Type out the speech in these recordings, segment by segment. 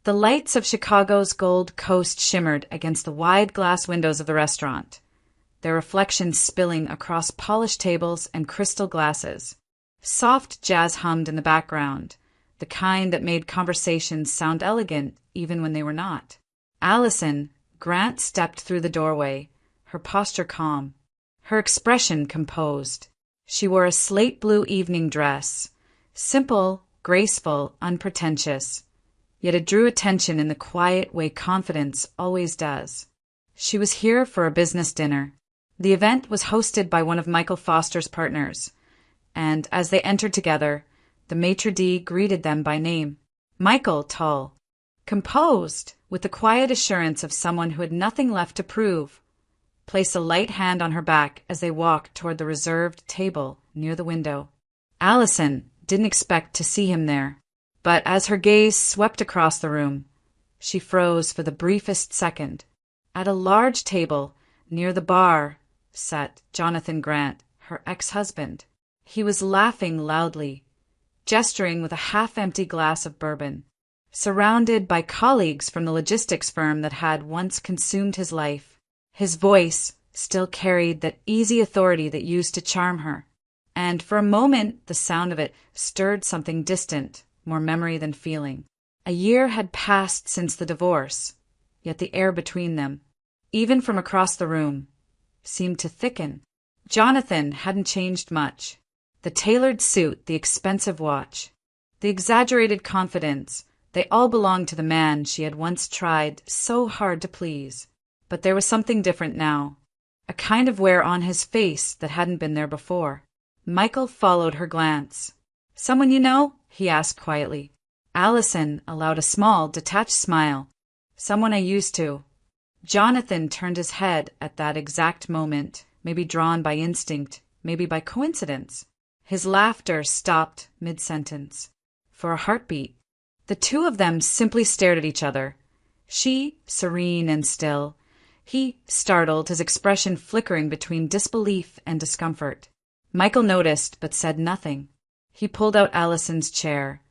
The lights of Chicago's Gold Coast shimmered against the wide glass windows of the restaurant, their reflections spilling across polished tables and crystal glasses. Soft jazz hummed in the background, the kind that made conversations sound elegant even when they were not. Allison Grant stepped through the doorway, her posture calm, her expression composed. She wore a slate blue evening dress, simple, graceful, unpretentious, yet it drew attention in the quiet way confidence always does. She was here for a business dinner. The event was hosted by one of Michael Foster's partners, and as they entered together, the maitre d' greeted them by name. Michael, tall, composed, with the quiet assurance of someone who had nothing left to prove, placed a light hand on her back as they walked toward the reserved table near the window. Allison didn't expect to see him there, but as her gaze swept across the room, she froze for the briefest second. At a large table near the bar sat Jonathan Grant, her ex-husband. He was laughing loudly, gesturing with a half-empty glass of bourbon, surrounded by colleagues from the logistics firm that had once consumed his life. His voice still carried that easy authority that used to charm her, and for a moment the sound of it stirred something distant, more memory than feeling. A year had passed since the divorce, yet the air between them, even from across the room, seemed to thicken. Jonathan hadn't changed much. The tailored suit, the expensive watch, the exaggerated confidence, they all belonged to the man she had once tried so hard to please. But there was something different now, a kind of wear on his face that hadn't been there before. Michael followed her glance. "Someone you know?" he asked quietly. Allison allowed a small, detached smile. "Someone I used to." Jonathan turned his head at that exact moment, maybe drawn by instinct, maybe by coincidence. His laughter stopped mid-sentence. For a heartbeat. The two of them simply stared at each other. She, serene and still. He, startled, his expression flickering between disbelief and discomfort. Michael noticed, but said nothing. He pulled out Allison's chair,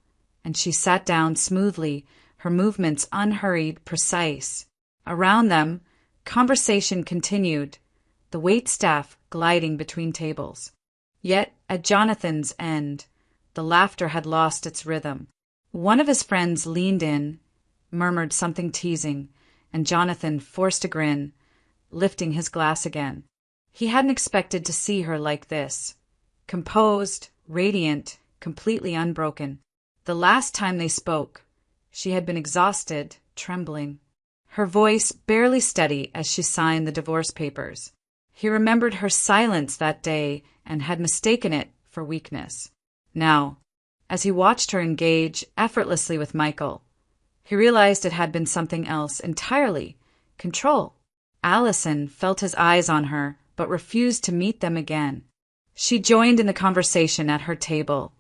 and she sat down smoothly, her movements unhurried, precise. Around them, conversation continued, the waitstaff gliding between tables. Yet, at Jonathan's end, the laughter had lost its rhythm. One of his friends leaned in, murmured something teasing, and Jonathan forced a grin, lifting his glass again. He hadn't expected to see her like this, composed, radiant, completely unbroken. The last time they spoke, she had been exhausted, trembling, her voice barely steady as she signed the divorce papers. He remembered her silence that day and had mistaken it for weakness. Now, as he watched her engage effortlessly with Michael, he realized it had been something else entirely, control. Allison felt his eyes on her, but refused to meet them again. She joined in the conversation at her table,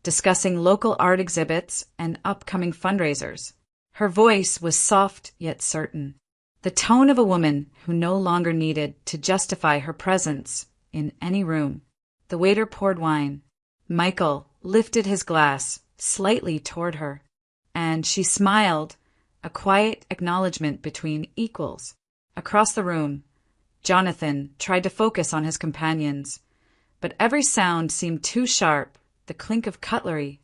discussing local art exhibits and upcoming fundraisers. Her voice was soft yet certain, the tone of a woman who no longer needed to justify her presence in any room. The waiter poured wine. Michael lifted his glass slightly toward her, and she smiled, a quiet acknowledgement between equals. Across the room, Jonathan tried to focus on his companions, but every sound seemed too sharp, the clink of cutlery,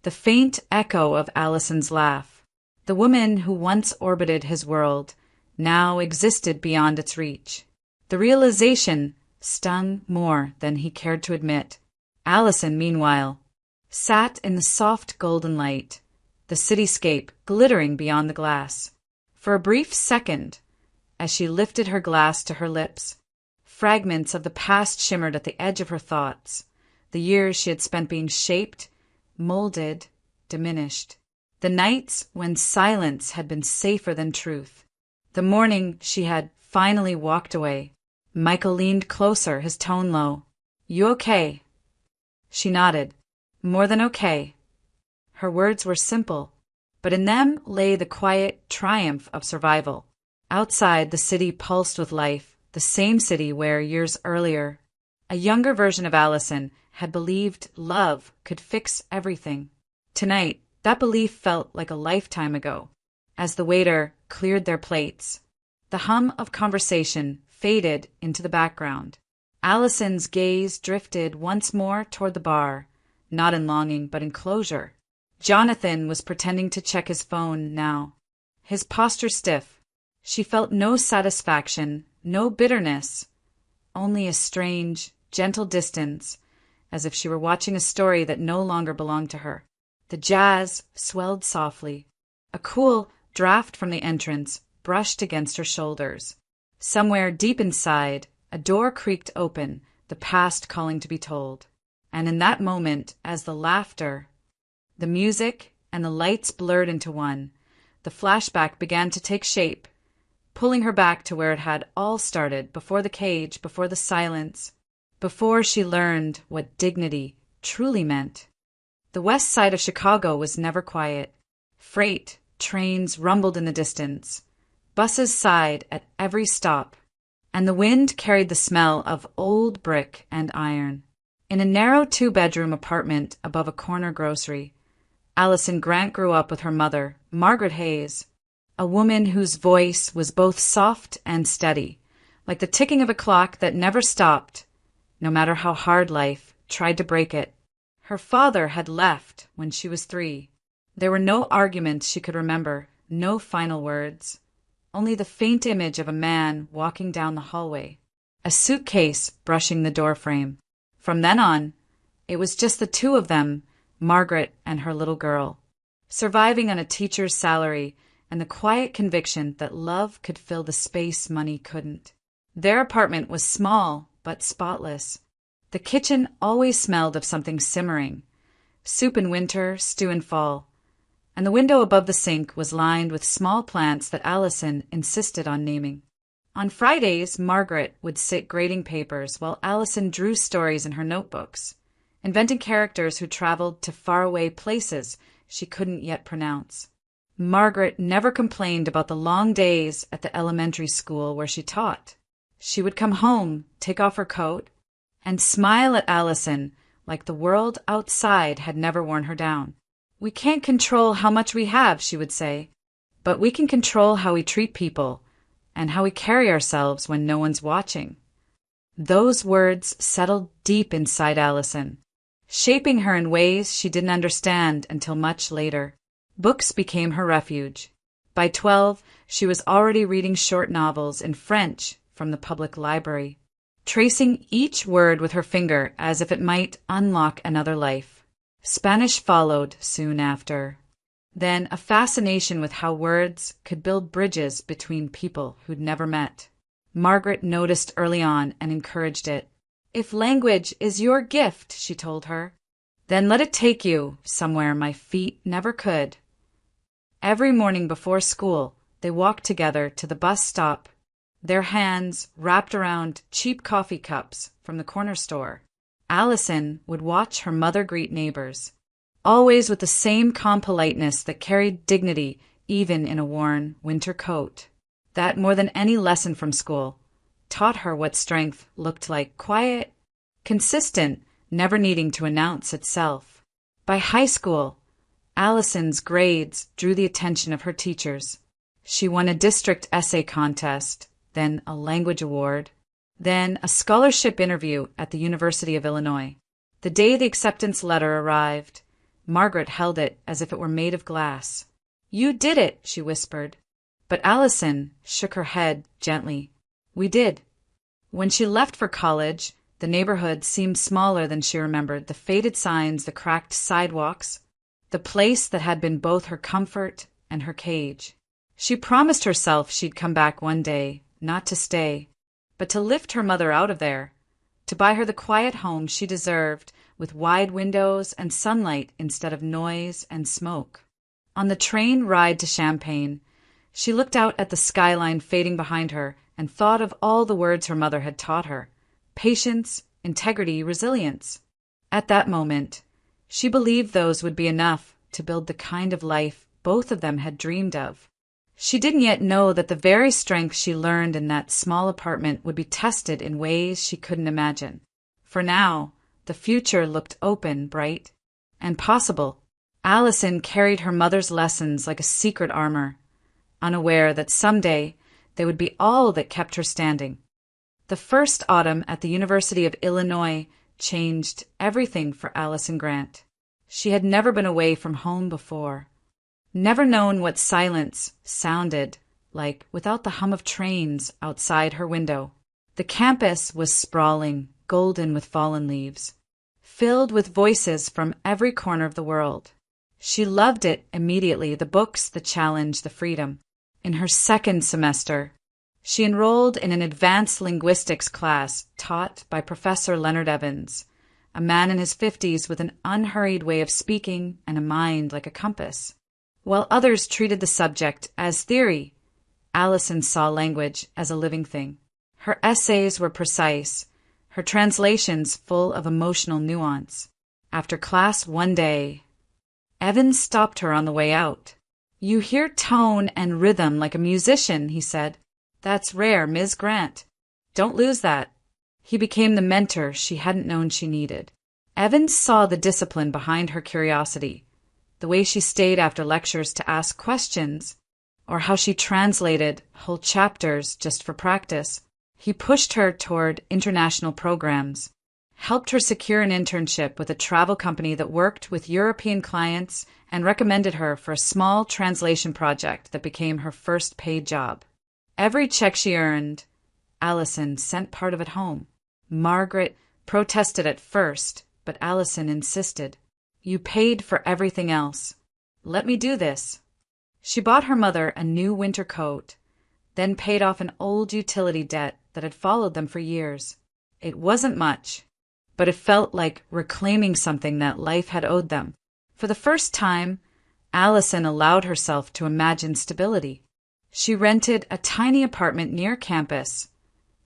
the faint echo of Allison's laugh. The woman who once orbited his world now existed beyond its reach. The realization stung more than he cared to admit. Allison, meanwhile, sat in the soft golden light, the cityscape glittering beyond the glass. For a brief second, as she lifted her glass to her lips, fragments of the past shimmered at the edge of her thoughts, the years she had spent being shaped, molded, diminished. The nights when silence had been safer than truth. The morning she had finally walked away. Michael leaned closer, his tone low. "You okay?" She nodded. "More than okay." Her words were simple, but in them lay the quiet triumph of survival. Outside, the city pulsed with life, the same city where, years earlier, a younger version of Allison had believed love could fix everything. Tonight, that belief felt like a lifetime ago. as the waiter cleared their plates. The hum of conversation faded into the background. Allison's gaze drifted once more toward the bar, not in longing but in closure. Jonathan was pretending to check his phone now, his posture stiff. She felt no satisfaction, no bitterness, only a strange, gentle distance, as if she were watching a story that no longer belonged to her. The jazz swelled softly. A cool draft from the entrance brushed against her shoulders. Somewhere deep inside, a door creaked open, the past calling to be told. And in that moment, as the laughter, the music, and the lights blurred into one, the flashback began to take shape, pulling her back to where it had all started, before the cage, before the silence, before she learned what dignity truly meant. The west side of Chicago was never quiet. Freight trains rumbled in the distance. Buses sighed at every stop, and the wind carried the smell of old brick and iron. In a narrow 2-bedroom apartment above a corner grocery, Allison Grant grew up with her mother, Margaret Hayes, a woman whose voice was both soft and steady, like the ticking of a clock that never stopped, no matter how hard life tried to break it. Her father had left when she was 3. There were no arguments she could remember, no final words, only the faint image of a man walking down the hallway, a suitcase brushing the doorframe. From then on, it was just the two of them, Margaret and her little girl, surviving on a teacher's salary and the quiet conviction that love could fill the space money couldn't. Their apartment was small but spotless. The kitchen always smelled of something simmering, soup in winter, stew in fall, and the window above the sink was lined with small plants that Allison insisted on naming. On Fridays, Margaret would sit grading papers while Allison drew stories in her notebooks, inventing characters who traveled to faraway places she couldn't yet pronounce. Margaret never complained about the long days at the elementary school where she taught. She would come home, take off her coat, and smile at Allison like the world outside had never worn her down. "We can't control how much we have," she would say, "but we can control how we treat people and how we carry ourselves when no one's watching." Those words settled deep inside Allison, shaping her in ways she didn't understand until much later. Books became her refuge. By 12, she was already reading short novels in French from the public library, tracing each word with her finger as if it might unlock another life. Spanish followed soon after. Then a fascination with how words could build bridges between people who'd never met. Margaret noticed early on and encouraged it. "If language is your gift," she told her, "then let it take you somewhere my feet never could." Every morning before school, they walked together to the bus stop, their hands wrapped around cheap coffee cups from the corner store. Allison would watch her mother greet neighbors, always with the same calm politeness that carried dignity even in a worn winter coat. That, more than any lesson from school, taught her what strength looked like: quiet, consistent, never needing to announce itself. By high school, Allison's grades drew the attention of her teachers. She won a district essay contest, then a language award, then a scholarship interview at the University of Illinois. The day the acceptance letter arrived, Margaret held it as if it were made of glass. "You did it," she whispered. But Allison shook her head gently. "We did." When she left for college, the neighborhood seemed smaller than she remembered, the faded signs, the cracked sidewalks, the place that had been both her comfort and her cage. She promised herself she'd come back one day, not to stay, but to lift her mother out of there, to buy her the quiet home she deserved, with wide windows and sunlight instead of noise and smoke. On the train ride to Champaign, she looked out at the skyline fading behind her and thought of all the words her mother had taught her: patience, integrity, resilience. At that moment, she believed those would be enough to build the kind of life both of them had dreamed of. She didn't yet know that the very strength she learned in that small apartment would be tested in ways she couldn't imagine. For now, the future looked open, bright, and possible. Allison carried her mother's lessons like a secret armor, unaware that someday they would be all that kept her standing. The first autumn at the University of Illinois changed everything for Allison Grant. She had never been away from home before, never known what silence sounded like without the hum of trains outside her window. The campus was sprawling, golden with fallen leaves, filled with voices from every corner of the world. She loved it immediately, the books, the challenge, the freedom. In her second semester, she enrolled in an advanced linguistics class taught by Professor Leonard Evans, a man in his 50s with an unhurried way of speaking and a mind like a compass. While others treated the subject as theory, Allison saw language as a living thing. Her essays were precise, her translations full of emotional nuance. After class one day, Evans stopped her on the way out. "You hear tone and rhythm like a musician," he said. "That's rare, Ms. Grant. Don't lose that." He became the mentor she hadn't known she needed. Evans saw the discipline behind her curiosity, the way she stayed after lectures to ask questions, or how she translated whole chapters just for practice. He pushed her toward international programs, helped her secure an internship with a travel company that worked with European clients, and recommended her for a small translation project that became her first paid job. Every check she earned, Allison sent part of it home. Margaret protested at first, but Allison insisted. "You paid for everything else. Let me do this." She bought her mother a new winter coat, then paid off an old utility debt that had followed them for years. It wasn't much, but it felt like reclaiming something that life had owed them. For the first time, Allison allowed herself to imagine stability. She rented a tiny apartment near campus,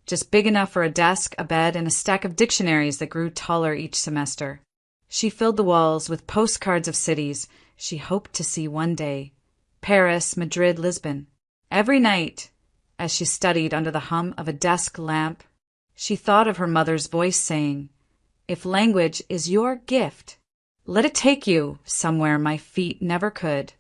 just big enough for a desk, a bed, and a stack of dictionaries that grew taller each semester. She filled the walls with postcards of cities she hoped to see one day: Paris, Madrid, Lisbon. Every night, as she studied under the hum of a desk lamp, she thought of her mother's voice saying, "If language is your gift, let it take you somewhere my feet never could."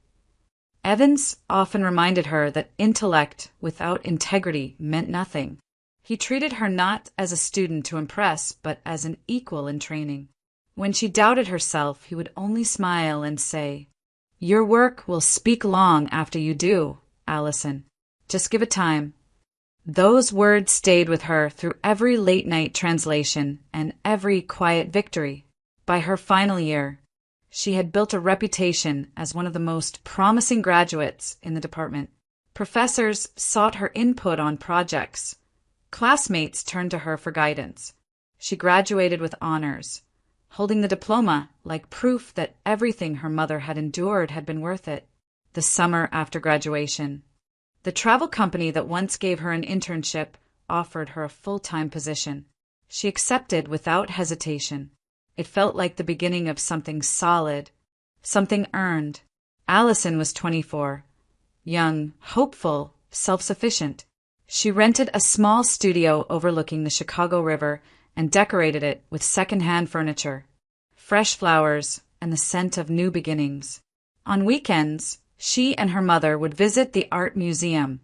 Evans often reminded her that intellect without integrity meant nothing. He treated her not as a student to impress, but as an equal in training. When she doubted herself, he would only smile and say, "Your work will speak long after you do, Allison. Just give it time." Those words stayed with her through every late-night translation and every quiet victory. By her final year, she had built a reputation as one of the most promising graduates in the department. Professors sought her input on projects. Classmates turned to her for guidance. She graduated with honors, holding the diploma like proof that everything her mother had endured had been worth it. The summer after graduation, the travel company that once gave her an internship offered her a full-time position. She accepted without hesitation. It felt like the beginning of something solid, something earned. Allison was 24, young, hopeful, self-sufficient. She rented a small studio overlooking the Chicago River and decorated it with second-hand furniture, fresh flowers, and the scent of new beginnings. On weekends, she and her mother would visit the art museum,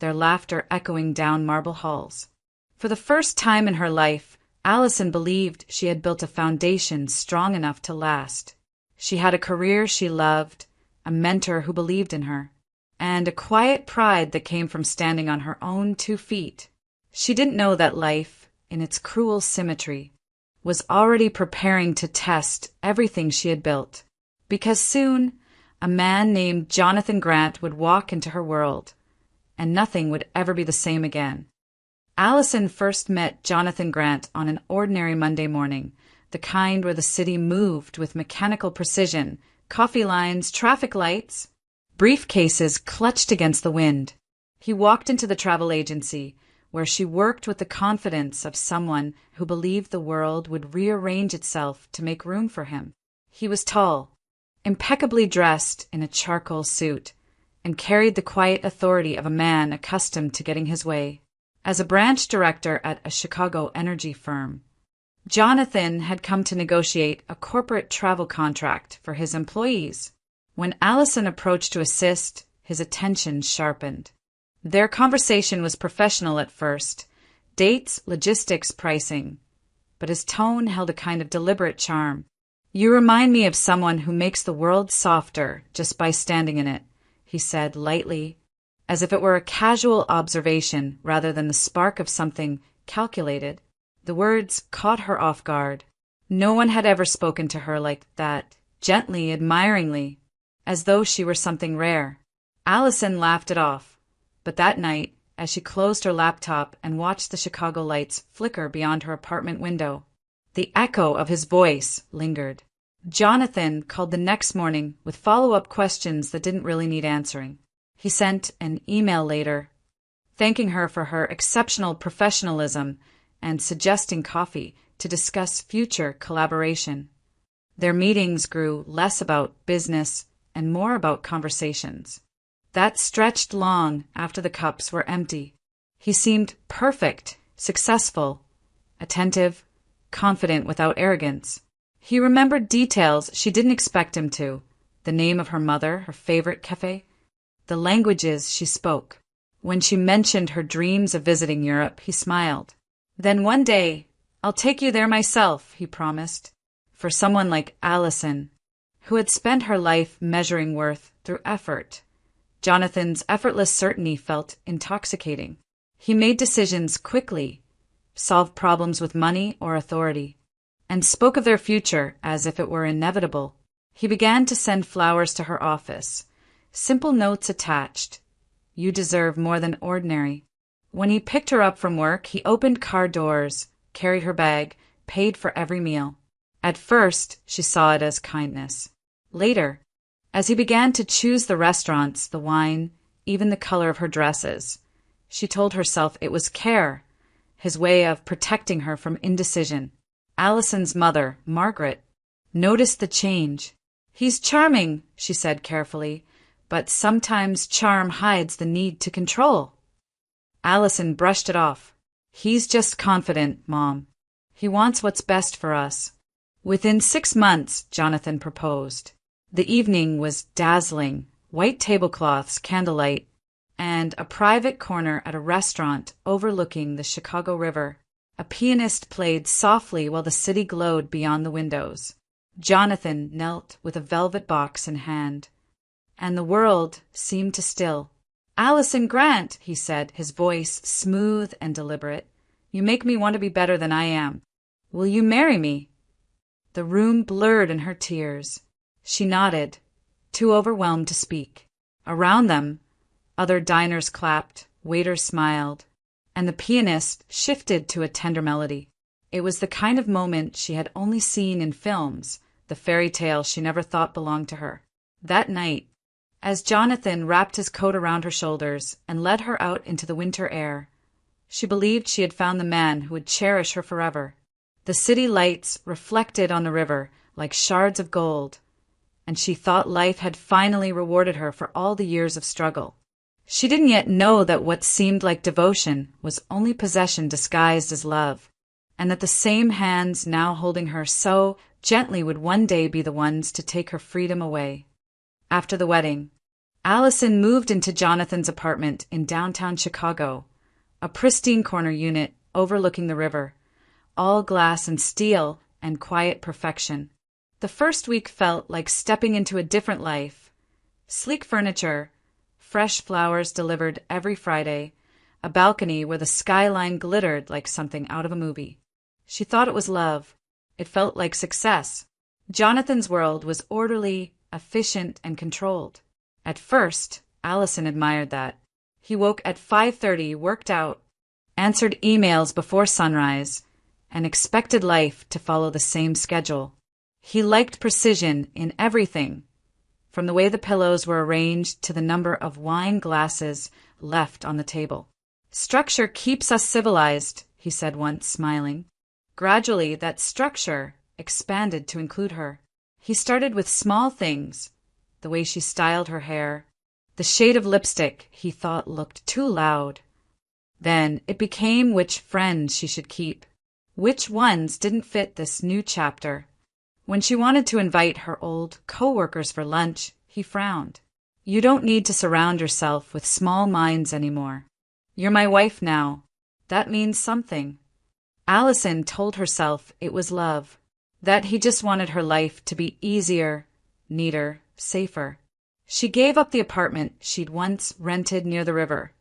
their laughter echoing down marble halls. For the first time in her life, Allison believed she had built a foundation strong enough to last. She had a career she loved, a mentor who believed in her, and a quiet pride that came from standing on her own 2 feet. She didn't know that life, in its cruel symmetry, was already preparing to test everything she had built, because soon a man named Jonathan Grant would walk into her world, and nothing would ever be the same again. Allison first met Jonathan Grant on an ordinary Monday morning, the kind where the city moved with mechanical precision, coffee lines, traffic lights, briefcases clutched against the wind. He walked into the travel agency, where she worked with the confidence of someone who believed the world would rearrange itself to make room for him. He was tall, impeccably dressed in a charcoal suit, and carried the quiet authority of a man accustomed to getting his way. As a branch director at a Chicago energy firm, Jonathan had come to negotiate a corporate travel contract for his employees. When Allison approached to assist, his attention sharpened. Their conversation was professional at first, dates, logistics, pricing, but his tone held a kind of deliberate charm. "You remind me of someone who makes the world softer just by standing in it," he said lightly, as if it were a casual observation rather than the spark of something calculated. The words caught her off guard. No one had ever spoken to her like that, gently, admiringly, as though she were something rare. Allison laughed it off, but that night, as she closed her laptop and watched the Chicago lights flicker beyond her apartment window, the echo of his voice lingered. Jonathan called the next morning with follow-up questions that didn't really need answering. He sent an email later, thanking her for her exceptional professionalism and suggesting coffee to discuss future collaboration. Their meetings grew less about business and more about conversations. That stretched long after the cups were empty. He seemed perfect, successful, attentive, confident without arrogance. He remembered details she didn't expect him to: the name of her mother, her favorite cafe, the languages she spoke. When she mentioned her dreams of visiting Europe, he smiled. "Then one day, I'll take you there myself," he promised. For someone like Allison, who had spent her life measuring worth through effort, Jonathan's effortless certainty felt intoxicating. He made decisions quickly, solved problems with money or authority, and spoke of their future as if it were inevitable. He began to send flowers to her office, simple notes attached. "You deserve more than ordinary." When he picked her up from work, he opened car doors, carried her bag, paid for every meal. At first, she saw it as kindness. Later, as he began to choose the restaurants, the wine, even the color of her dresses, she told herself it was care, his way of protecting her from indecision. Allison's mother, Margaret, noticed the change. "He's charming," she said carefully, "but sometimes charm hides the need to control." Allison brushed it off. "He's just confident, Mom. He wants what's best for us." Within 6 months, Jonathan proposed. The evening was dazzling: white tablecloths, candlelight, and a private corner at a restaurant overlooking the Chicago River. A pianist played softly while the city glowed beyond the windows. Jonathan knelt with a velvet box in hand, and the world seemed to still. "Allison Grant," he said, his voice smooth and deliberate, "you make me want to be better than I am. Will you marry me?" The room blurred in her tears. She nodded, too overwhelmed to speak. Around them, other diners clapped, waiters smiled, and the pianist shifted to a tender melody. It was the kind of moment she had only seen in films, the fairy tale she never thought belonged to her. That night, as Jonathan wrapped his coat around her shoulders and led her out into the winter air, she believed she had found the man who would cherish her forever. The city lights reflected on the river like shards of gold, and she thought life had finally rewarded her for all the years of struggle. She didn't yet know that what seemed like devotion was only possession disguised as love, and that the same hands now holding her so gently would one day be the ones to take her freedom away. After the wedding, Allison moved into Jonathan's apartment in downtown Chicago, a pristine corner unit overlooking the river, all glass and steel and quiet perfection. The first week felt like stepping into a different life. Sleek furniture, fresh flowers delivered every Friday, a balcony where the skyline glittered like something out of a movie. She thought it was love. It felt like success. Jonathan's world was orderly, efficient, and controlled. At first, Allison admired that. He woke at 5:30, worked out, answered emails before sunrise, and expected life to follow the same schedule. He liked precision in everything, from the way the pillows were arranged to the number of wine glasses left on the table. "Structure keeps us civilized," he said once, smiling. Gradually, that structure expanded to include her. He started with small things: the way she styled her hair, the shade of lipstick he thought looked too loud. Then it became which friends she should keep, which ones didn't fit this new chapter. When she wanted to invite her old co-workers for lunch, he frowned. You don't need to surround yourself with small minds anymore. You're my wife now. That means something. Allison told herself it was love, that he just wanted her life to be easier, neater, safer. She gave up the apartment she'd once rented near the river,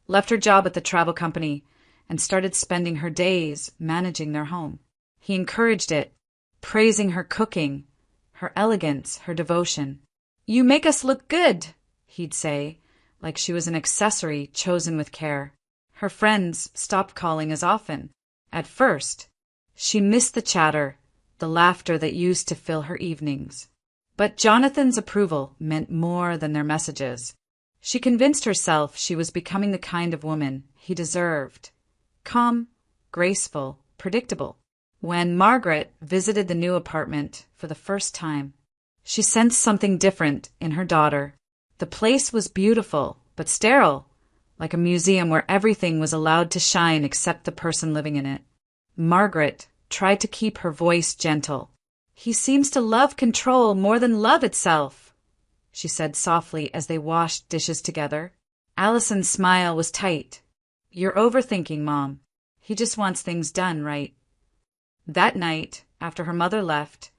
left her job at the travel company, and started spending her days managing their home. He encouraged it, praising her cooking, her elegance, her devotion. "You make us look good," he'd say, like she was an accessory chosen with care. Her friends stopped calling as often. At first, she missed the chatter, the laughter that used to fill her evenings. But Jonathan's approval meant more than their messages. She convinced herself she was becoming the kind of woman he deserved. Calm, graceful, predictable. When Margaret visited the new apartment for the first time, she sensed something different in her daughter. The place was beautiful, but sterile, like a museum where everything was allowed to shine except the person living in it. Margaret tried to keep her voice gentle. "He seems to love control more than love itself," she said softly as they washed dishes together. Allison's smile was tight. "You're overthinking, Mom. He just wants things done right." That night, after her mother left,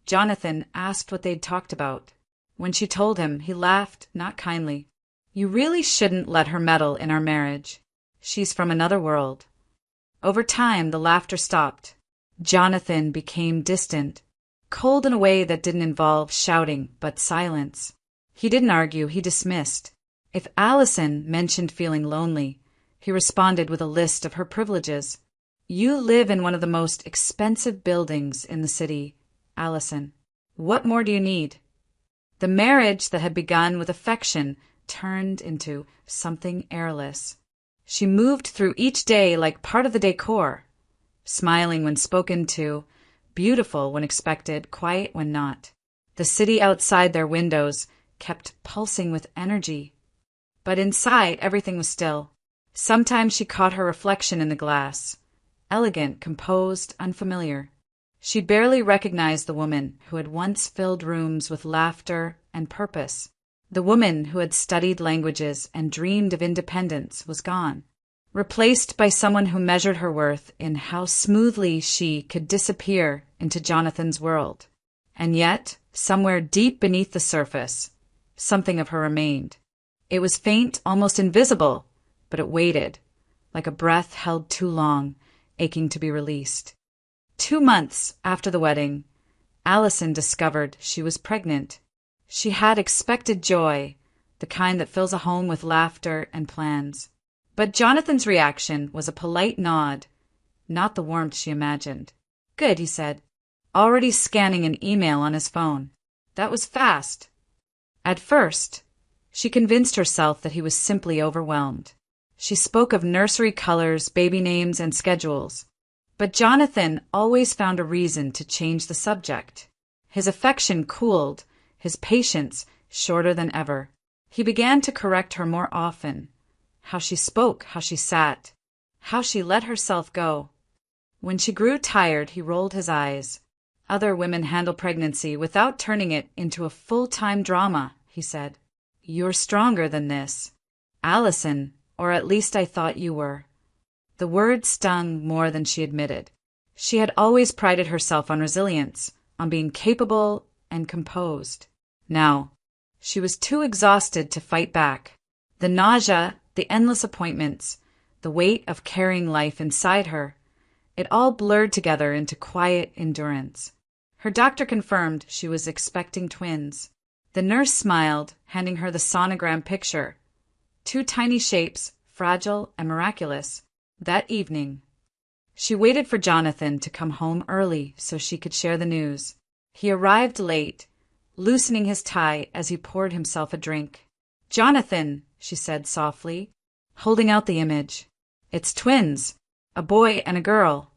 Jonathan asked what they'd talked about. When she told him, he laughed, not kindly. "You really shouldn't let her meddle in our marriage. She's from another world." Over time, the laughter stopped. Jonathan became distant, cold in a way that didn't involve shouting, but silence. He didn't argue, he dismissed. If Allison mentioned feeling lonely, he responded with a list of her privileges. "You live in one of the most expensive buildings in the city, Allison. What more do you need?" The marriage that had begun with affection turned into something airless. She moved through each day like part of the decor, smiling when spoken to, beautiful when expected, quiet when not. The city outside their windows kept pulsing with energy. But inside, everything was still. Sometimes she caught her reflection in the glass, elegant, composed, unfamiliar. She barely recognized the woman who had once filled rooms with laughter and purpose. The woman who had studied languages and dreamed of independence was gone, replaced by someone who measured her worth in how smoothly she could disappear into Jonathan's world. And yet, somewhere deep beneath the surface, something of her remained. It was faint, almost invisible, but it waited, like a breath held too long, aching to be released. 2 months after the wedding, Allison discovered she was pregnant. She had expected joy, the kind that fills a home with laughter and plans. But Jonathan's reaction was a polite nod, not the warmth she imagined. "Good," he said, already scanning an email on his phone. That was fast. At first, she convinced herself that he was simply overwhelmed. She spoke of nursery colors, baby names, and schedules. But Jonathan always found a reason to change the subject. His affection cooled, his patience shorter than ever. He began to correct her more often. How she spoke, how she sat, how she let herself go. When she grew tired, he rolled his eyes. "Other women handle pregnancy without turning it into a full-time drama," he said. "You're stronger than this, Allison, or at least I thought you were." The word stung more than she admitted. She had always prided herself on resilience, on being capable and composed. Now, she was too exhausted to fight back. The nausea, the endless appointments, the weight of carrying life inside her, it all blurred together into quiet endurance. Her doctor confirmed she was expecting twins. The nurse smiled, handing her the sonogram picture. 2 tiny shapes, fragile and miraculous. That evening, she waited for Jonathan to come home early so she could share the news. He arrived late, loosening his tie as he poured himself a drink. "Jonathan," she said softly, holding out the image. "It's twins, a boy and a girl."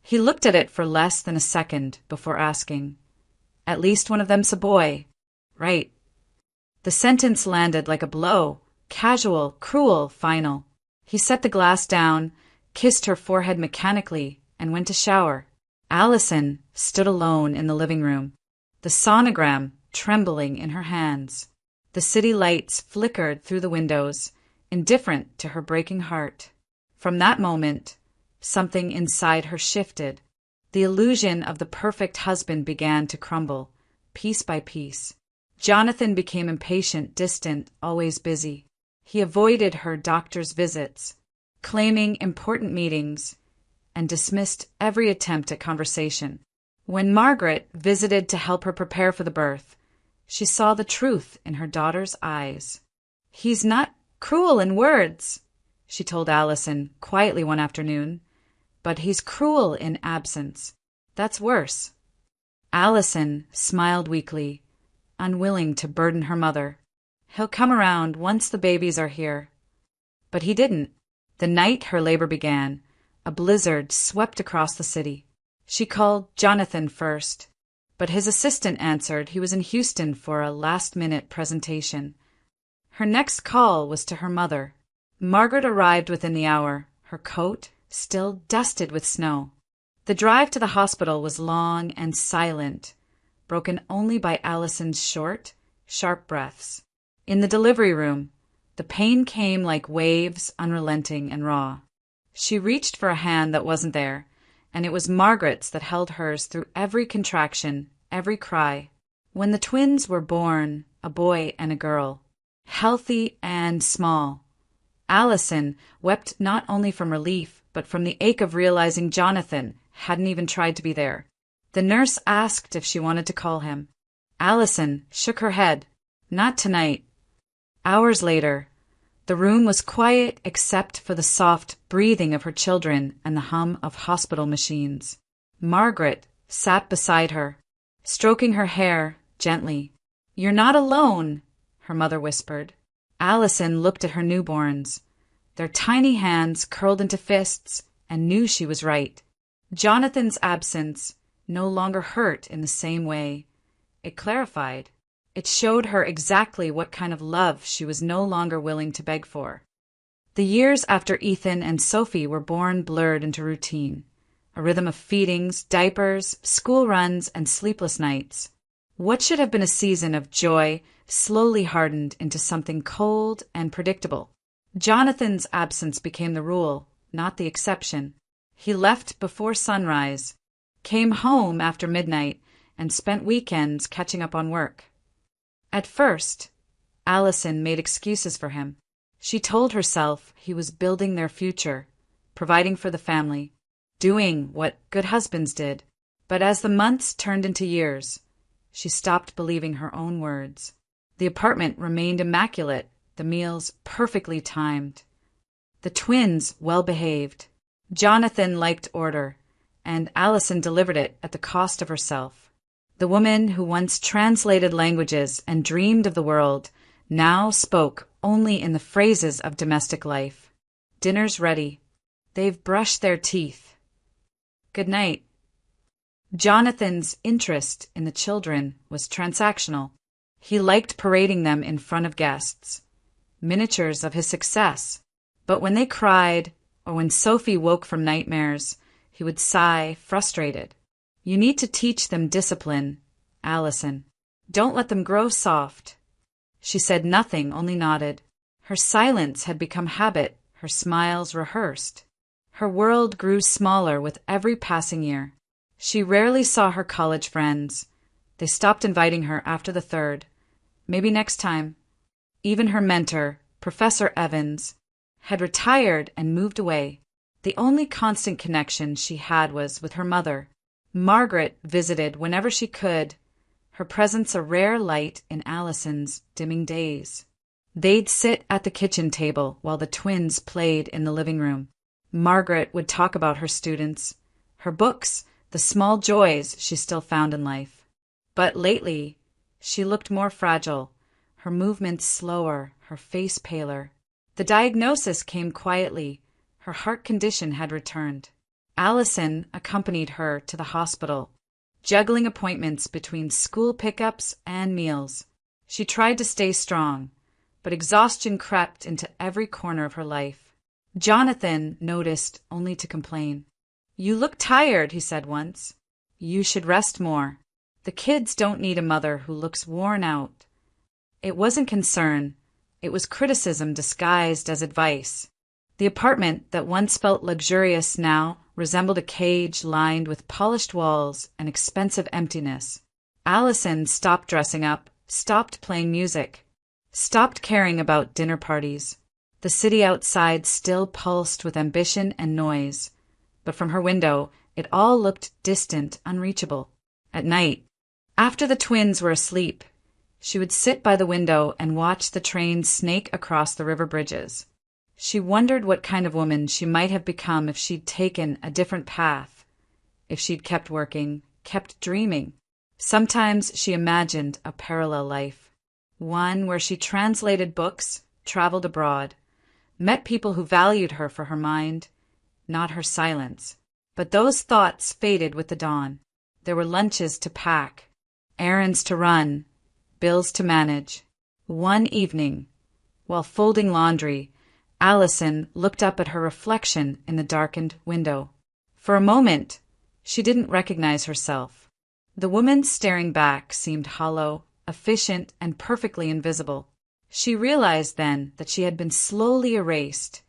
He looked at it for less than a second before asking, "At least one of them's a boy, right?" The sentence landed like a blow, casual, cruel, final. He set the glass down, kissed her forehead mechanically, and went to shower. Allison stood alone in the living room, the sonogram trembling in her hands. The city lights flickered through the windows, indifferent to her breaking heart. From that moment, something inside her shifted. The illusion of the perfect husband began to crumble, piece by piece. Jonathan became impatient, distant, always busy. He avoided her doctor's visits, claiming important meetings, and dismissed every attempt at conversation. When Margaret visited to help her prepare for the birth, she saw the truth in her daughter's eyes. "He's not cruel in words," she told Allison quietly one afternoon, "but he's cruel in absence. That's worse." Allison smiled weakly, unwilling to burden her mother. "He'll come around once the babies are here." But he didn't. The night her labor began, a blizzard swept across the city. She called Jonathan first, but his assistant answered he was in Houston for a last-minute presentation. Her next call was to her mother. Margaret arrived within the hour, her coat still dusted with snow. The drive to the hospital was long and silent, broken only by Allison's short, sharp breaths. In the delivery room, the pain came like waves, unrelenting and raw. She reached for a hand that wasn't there, and it was Margaret's that held hers through every contraction, every cry. When the twins were born, a boy and a girl, healthy and small, Allison wept not only from relief, but from the ache of realizing Jonathan hadn't even tried to be there. The nurse asked if she wanted to call him. Allison shook her head. Not tonight. Hours later, the room was quiet except for the soft breathing of her children and the hum of hospital machines. Margaret sat beside her, stroking her hair gently. "You're not alone," her mother whispered. Allison looked at her newborns, their tiny hands curled into fists, and knew she was right. Jonathan's absence no longer hurt in the same way. It clarified. It showed her exactly what kind of love she was no longer willing to beg for. The years after Ethan and Sophie were born blurred into routine, a rhythm of feedings, diapers, school runs, and sleepless nights. What should have been a season of joy slowly hardened into something cold and predictable. Jonathan's absence became the rule, not the exception. He left before sunrise, came home after midnight, and spent weekends catching up on work. At first, Allison made excuses for him. She told herself he was building their future, providing for the family, doing what good husbands did. But as the months turned into years, she stopped believing her own words. The apartment remained immaculate, the meals perfectly timed, the twins well-behaved. Jonathan liked order, and Allison delivered it at the cost of herself. The woman who once translated languages and dreamed of the world now spoke only in the phrases of domestic life. "Dinner's ready. They've brushed their teeth. Good night." Jonathan's interest in the children was transactional. He liked parading them in front of guests, miniatures of his success. But when they cried, or when Sophie woke from nightmares, he would sigh, frustrated. "You need to teach them discipline, Allison. Don't let them grow soft." She said nothing, only nodded. Her silence had become habit, her smiles rehearsed. Her world grew smaller with every passing year. She rarely saw her college friends. They stopped inviting her after the third. Maybe next time. Even her mentor, Professor Evans, had retired and moved away. The only constant connection she had was with her mother. Margaret visited whenever she could, her presence a rare light in Allison's dimming days. They'd sit at the kitchen table while the twins played in the living room. Margaret would talk about her students, her books, the small joys she still found in life. But lately, she looked more fragile, her movements slower, her face paler. The diagnosis came quietly. Her heart condition had returned. Allison accompanied her to the hospital, juggling appointments between school pickups and meals. She tried to stay strong, but exhaustion crept into every corner of her life. Jonathan noticed only to complain. "You look tired," he said once. "You should rest more. The kids don't need a mother who looks worn out." It wasn't concern. It was criticism disguised as advice. The apartment that once felt luxurious now resembled a cage lined with polished walls and expensive emptiness. Allison stopped dressing up, stopped playing music, stopped caring about dinner parties. The city outside still pulsed with ambition and noise, but from her window it all looked distant, unreachable. At night, after the twins were asleep, she would sit by the window and watch the trains snake across the river bridges. She wondered what kind of woman she might have become if she'd taken a different path, if she'd kept working, kept dreaming. Sometimes she imagined a parallel life, one where she translated books, traveled abroad, met people who valued her for her mind, not her silence. But those thoughts faded with the dawn. There were lunches to pack, errands to run, bills to manage. One evening, while folding laundry, Allison looked up at her reflection in the darkened window. For a moment, she didn't recognize herself. The woman staring back seemed hollow, efficient, and perfectly invisible. She realized then that she had been slowly erased,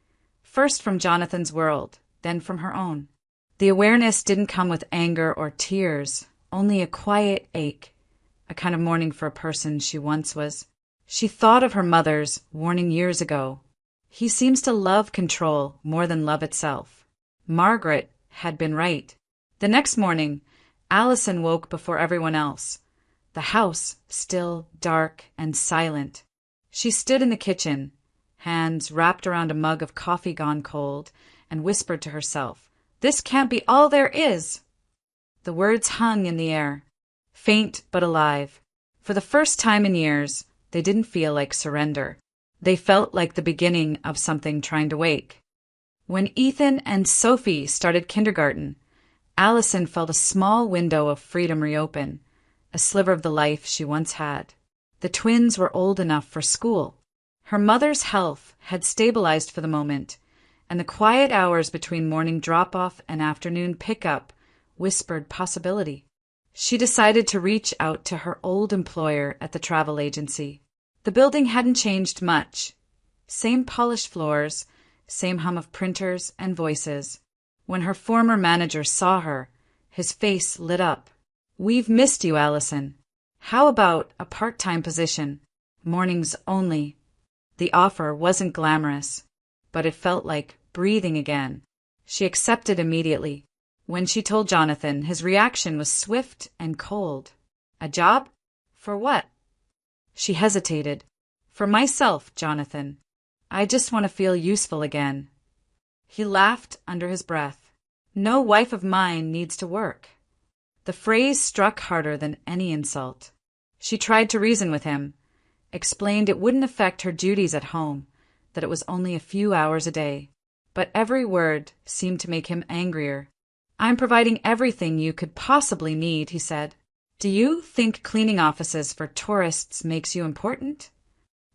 first from Jonathan's world, then from her own. The awareness didn't come with anger or tears, only a quiet ache, a kind of mourning for a person she once was. She thought of her mother's warning years ago. He seems to love control more than love itself. Margaret had been right. The next morning, Allison woke before everyone else. The house still, dark, and silent. She stood in the kitchen, hands wrapped around a mug of coffee gone cold, and whispered to herself, "This can't be all there is." The words hung in the air, faint but alive. For the first time in years, they didn't feel like surrender. They felt like the beginning of something trying to wake. When Ethan and Sophie started kindergarten, Allison felt a small window of freedom reopen, a sliver of the life she once had. The twins were old enough for school. Her mother's health had stabilized for the moment, and the quiet hours between morning drop-off and afternoon pickup whispered possibility. She decided to reach out to her old employer at the travel agency. The building hadn't changed much. Same polished floors, same hum of printers and voices. When her former manager saw her, his face lit up. "We've missed you, Allison. How about a part-time position? Mornings only." The offer wasn't glamorous, but it felt like breathing again. She accepted immediately. When she told Jonathan, his reaction was swift and cold. "A job? For what?" She hesitated. "For myself, Jonathan. I just want to feel useful again." He laughed under his breath. "No wife of mine needs to work." The phrase struck harder than any insult. She tried to reason with him, explained it wouldn't affect her duties at home, that it was only a few hours a day. But every word seemed to make him angrier. "I'm providing everything you could possibly need," he said. "Do you think cleaning offices for tourists makes you important?"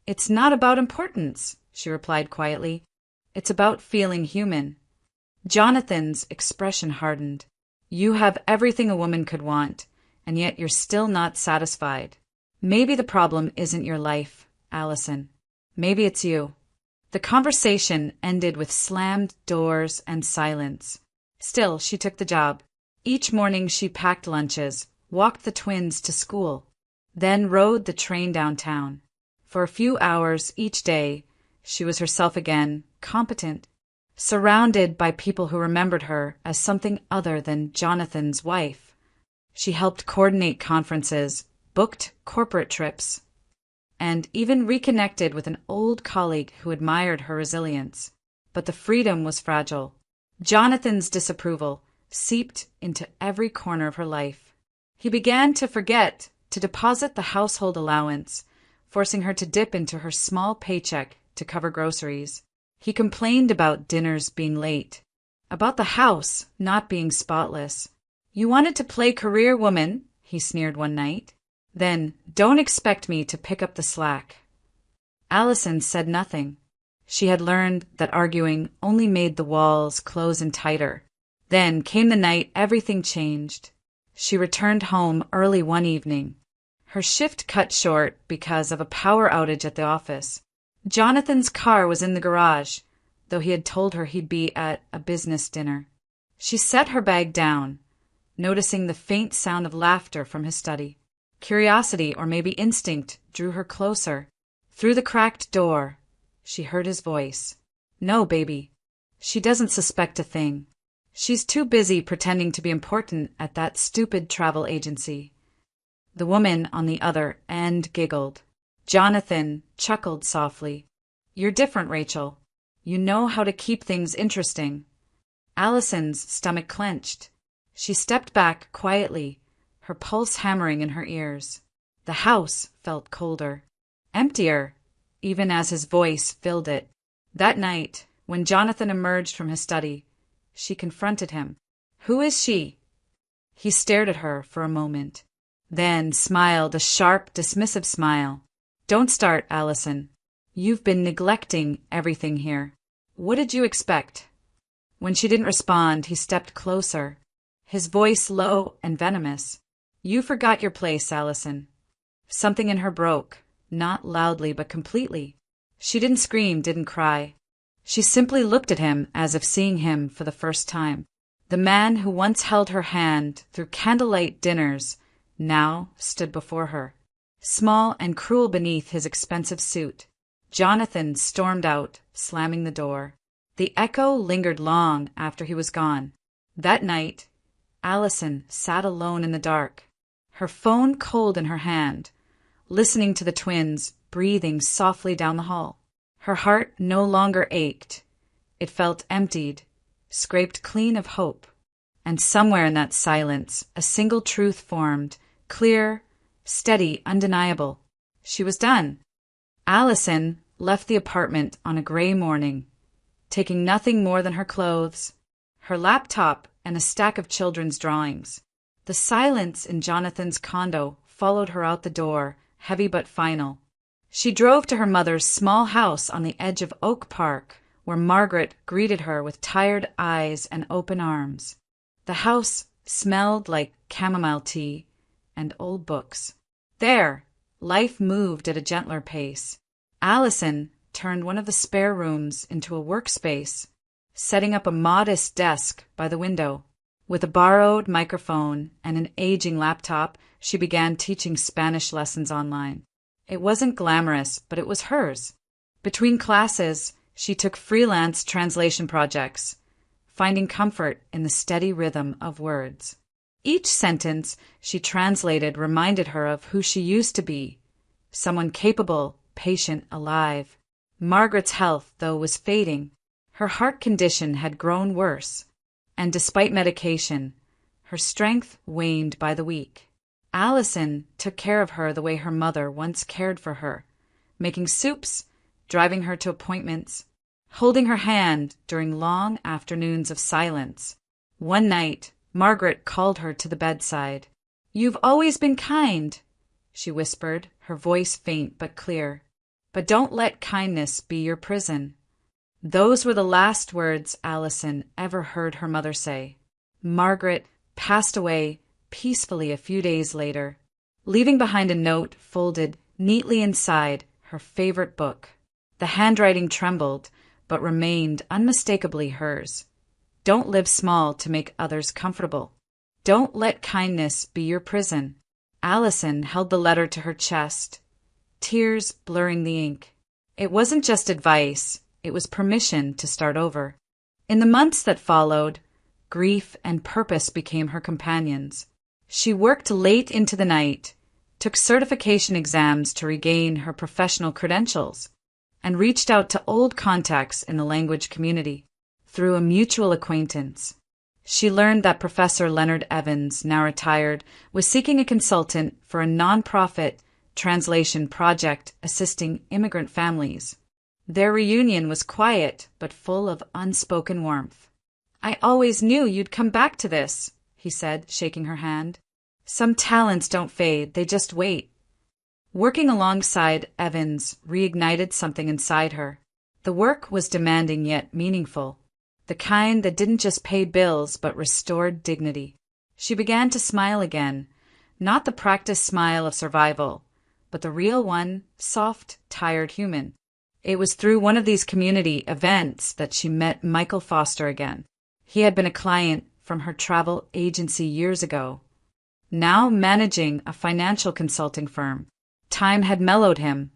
"It's not about importance," she replied quietly. "It's about feeling human." Jonathan's expression hardened. "You have everything a woman could want, and yet you're still not satisfied. Maybe the problem isn't your life, Allison. Maybe it's you." The conversation ended with slammed doors and silence. Still, she took the job. Each morning she packed lunches, walked the twins to school, then rode the train downtown. For a few hours each day, she was herself again, competent, surrounded by people who remembered her as something other than Jonathan's wife. She helped coordinate conferences, booked corporate trips, and even reconnected with an old colleague who admired her resilience. But the freedom was fragile. Jonathan's disapproval seeped into every corner of her life. He began to forget to deposit the household allowance, forcing her to dip into her small paycheck to cover groceries. He complained about dinners being late, about the house not being spotless. "You wanted to play career woman," he sneered one night. "Then don't expect me to pick up the slack." Allison said nothing. She had learned that arguing only made the walls close in tighter. Then came the night everything changed. She returned home early one evening. Her shift cut short because of a power outage at the office. Jonathan's car was in the garage, though he had told her he'd be at a business dinner. She set her bag down, noticing the faint sound of laughter from his study. Curiosity, or maybe instinct, drew her closer. Through the cracked door, she heard his voice. "No, baby. She doesn't suspect a thing. She's too busy pretending to be important at that stupid travel agency." The woman on the other end giggled. Jonathan chuckled softly. "You're different, Rachel. You know how to keep things interesting." Allison's stomach clenched. She stepped back quietly, her pulse hammering in her ears. The house felt colder, emptier, even as his voice filled it. That night, when Jonathan emerged from his study, she confronted him. "Who is she?" He stared at her for a moment, then smiled a sharp, dismissive smile. "Don't start, Allison. You've been neglecting everything here. What did you expect?" When she didn't respond, he stepped closer, his voice low and venomous. "You forgot your place, Allison." Something in her broke, not loudly but completely. She didn't scream, didn't cry. She simply looked at him as if seeing him for the first time. The man who once held her hand through candlelight dinners now stood before her, small and cruel beneath his expensive suit. Jonathan stormed out, slamming the door. The echo lingered long after he was gone. That night, Allison sat alone in the dark, her phone cold in her hand, listening to the twins breathing softly down the hall. Her heart no longer ached. It felt emptied, scraped clean of hope. And somewhere in that silence, a single truth formed, clear, steady, undeniable. She was done. Allison left the apartment on a gray morning, taking nothing more than her clothes, her laptop, and a stack of children's drawings. The silence in Jonathan's condo followed her out the door, heavy but final. She drove to her mother's small house on the edge of Oak Park, where Margaret greeted her with tired eyes and open arms. The house smelled like chamomile tea and old books. There, life moved at a gentler pace. Allison turned one of the spare rooms into a workspace, setting up a modest desk by the window. With a borrowed microphone and an aging laptop, she began teaching Spanish lessons online. It wasn't glamorous, but it was hers. Between classes, she took freelance translation projects, finding comfort in the steady rhythm of words. Each sentence she translated reminded her of who she used to be, someone capable, patient, alive. Margaret's health, though, was fading. Her heart condition had grown worse, and despite medication, her strength waned by the week. Allison took care of her the way her mother once cared for her, making soups, driving her to appointments, holding her hand during long afternoons of silence. One night, Margaret called her to the bedside. "You've always been kind," she whispered, her voice faint but clear. "But don't let kindness be your prison." Those were the last words Allison ever heard her mother say. Margaret passed away peacefully a few days later, leaving behind a note folded neatly inside her favorite book. The handwriting trembled, but remained unmistakably hers. "Don't live small to make others comfortable. Don't let kindness be your prison." Allison held the letter to her chest, tears blurring the ink. It wasn't just advice, it was permission to start over. In the months that followed, grief and purpose became her companions. She worked late into the night, took certification exams to regain her professional credentials, and reached out to old contacts in the language community. Through a mutual acquaintance, she learned that Professor Leonard Evans, now retired, was seeking a consultant for a nonprofit translation project assisting immigrant families. Their reunion was quiet but full of unspoken warmth. "I always knew you'd come back to this," he said, shaking her hand. "Some talents don't fade, they just wait." Working alongside Evans reignited something inside her. The work was demanding yet meaningful, the kind that didn't just pay bills but restored dignity. She began to smile again, Not the practiced smile of survival, but the real one, soft, tired human. It was through one of these community events that she met Michael Foster again. He had been a client from her travel agency years ago, now managing a financial consulting firm. Time had mellowed him.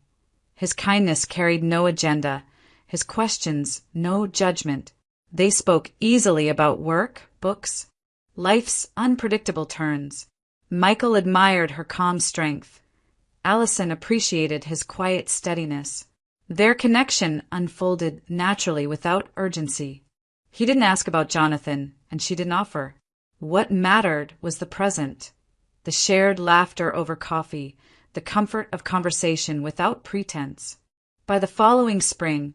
His kindness carried no agenda, his questions no judgment. They spoke easily about work, books, life's unpredictable turns. Michael admired her calm strength. Allison appreciated his quiet steadiness. Their connection unfolded naturally without urgency. He didn't ask about Jonathan, and she didn't offer. What mattered was the present, the shared laughter over coffee, the comfort of conversation without pretense. By the following spring,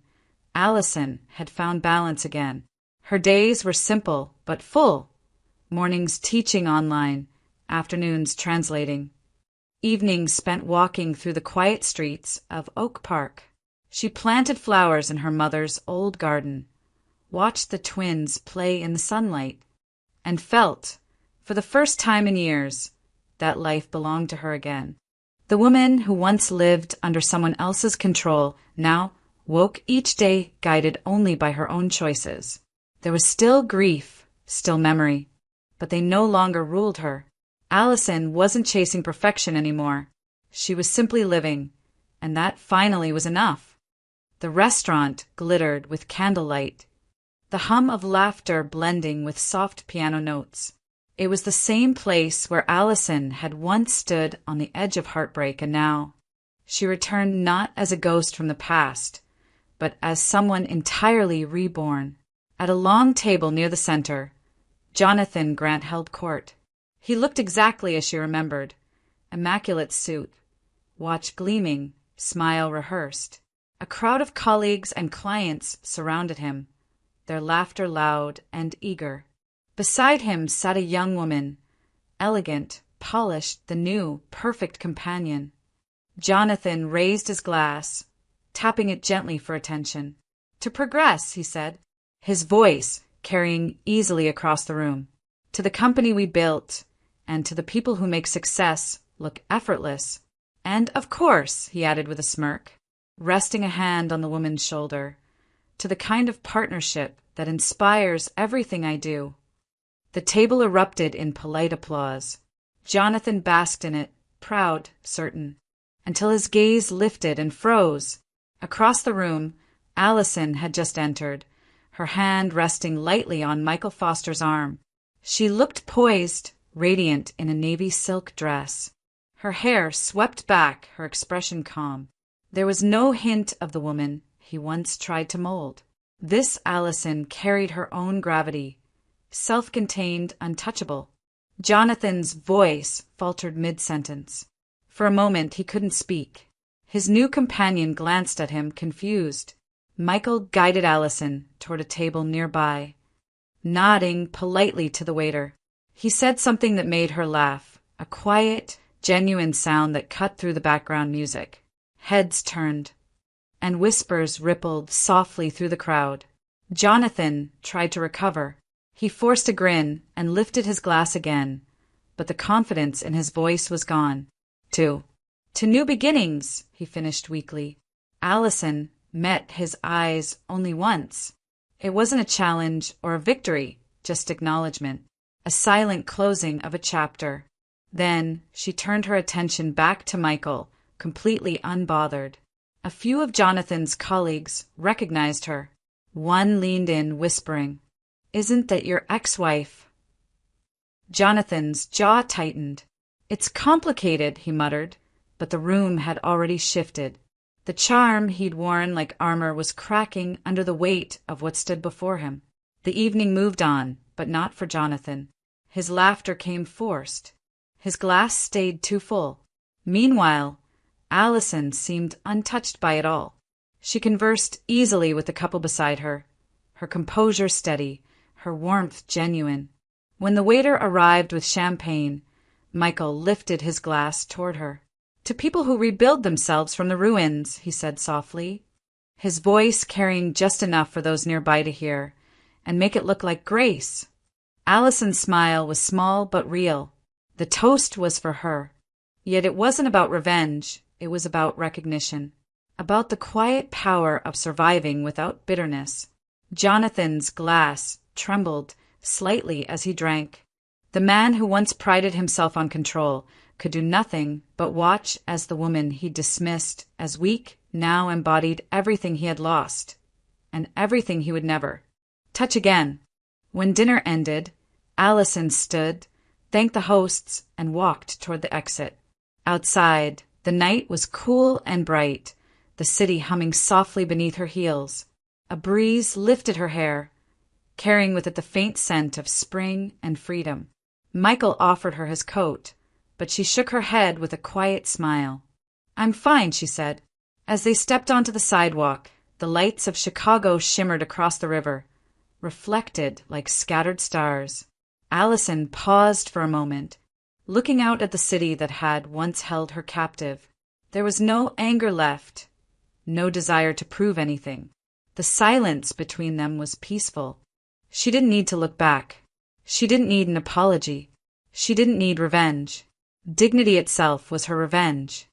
Allison had found balance again. Her days were simple but full. Mornings teaching online, afternoons translating. Evenings spent walking through the quiet streets of Oak Park. She planted flowers in her mother's old garden, watched the twins play in the sunlight, and felt, for the first time in years, that life belonged to her again. The woman who once lived under someone else's control now woke each day guided only by her own choices. There was still grief, still memory, but they no longer ruled her. Allison wasn't chasing perfection anymore. She was simply living, and that finally was enough. The restaurant glittered with candlelight, the hum of laughter blending with soft piano notes. It was the same place where Allison had once stood on the edge of heartbreak, and now she returned not as a ghost from the past, but as someone entirely reborn. At a long table near the center, Jonathan Grant held court. He looked exactly as she remembered. Immaculate suit, watch gleaming, smile rehearsed. A crowd of colleagues and clients surrounded him, their laughter loud and eager. Beside him sat a young woman, elegant, polished, the new, perfect companion. Jonathan raised his glass, tapping it gently for attention. "To progress," he said, his voice carrying easily across the room. "To the company we built, and to the people who make success look effortless. And, of course," he added with a smirk, resting a hand on the woman's shoulder, "to the kind of partnership that inspires everything I do." The table erupted in polite applause. Jonathan basked in it, proud, certain, until his gaze lifted and froze. Across the room, Allison had just entered, her hand resting lightly on Michael Foster's arm. She looked poised, radiant in a navy silk dress. Her hair swept back, her expression calm. There was no hint of the woman he once tried to mold. This Allison carried her own gravity, self-contained, untouchable. Jonathan's voice faltered mid-sentence. For a moment he couldn't speak. His new companion glanced at him, confused. Michael guided Allison toward a table nearby, nodding politely to the waiter. He said something that made her laugh, a quiet, genuine sound that cut through the background music. Heads turned, and whispers rippled softly through the crowd. Jonathan tried to recover. He forced a grin and lifted his glass again, but the confidence in his voice was gone. To new beginnings," he finished weakly. Allison met his eyes only once. It wasn't a challenge or a victory, just acknowledgement, a silent closing of a chapter. Then she turned her attention back to Michael, completely unbothered. A few of Jonathan's colleagues recognized her. One leaned in, whispering, "Isn't that your ex-wife?" Jonathan's jaw tightened. "It's complicated," he muttered, but the room had already shifted. The charm he'd worn like armor was cracking under the weight of what stood before him. The evening moved on, but not for Jonathan. His laughter came forced. His glass stayed too full. Meanwhile, Allison seemed untouched by it all. She conversed easily with the couple beside her, her composure steady, her warmth genuine. When the waiter arrived with champagne, Michael lifted his glass toward her. "To people who rebuild themselves from the ruins," he said softly, his voice carrying just enough for those nearby to hear, "and make it look like grace." Allison's smile was small but real. The toast was for her. Yet it wasn't about revenge, it was about recognition. About the quiet power of surviving without bitterness. Jonathan's glass trembled slightly as he drank. The man who once prided himself on control could do nothing but watch as the woman he dismissed as weak now embodied everything he had lost, and everything he would never touch again. When dinner ended, Allison stood, thanked the hosts, and walked toward the exit. Outside, the night was cool and bright, the city humming softly beneath her heels. A breeze lifted her hair, carrying with it the faint scent of spring and freedom. Michael offered her his coat, but she shook her head with a quiet smile. "I'm fine," she said. As they stepped onto the sidewalk, the lights of Chicago shimmered across the river, reflected like scattered stars. Allison paused for a moment, looking out at the city that had once held her captive. There was no anger left, no desire to prove anything. The silence between them was peaceful. She didn't need to look back. She didn't need an apology. She didn't need revenge. Dignity itself was her revenge.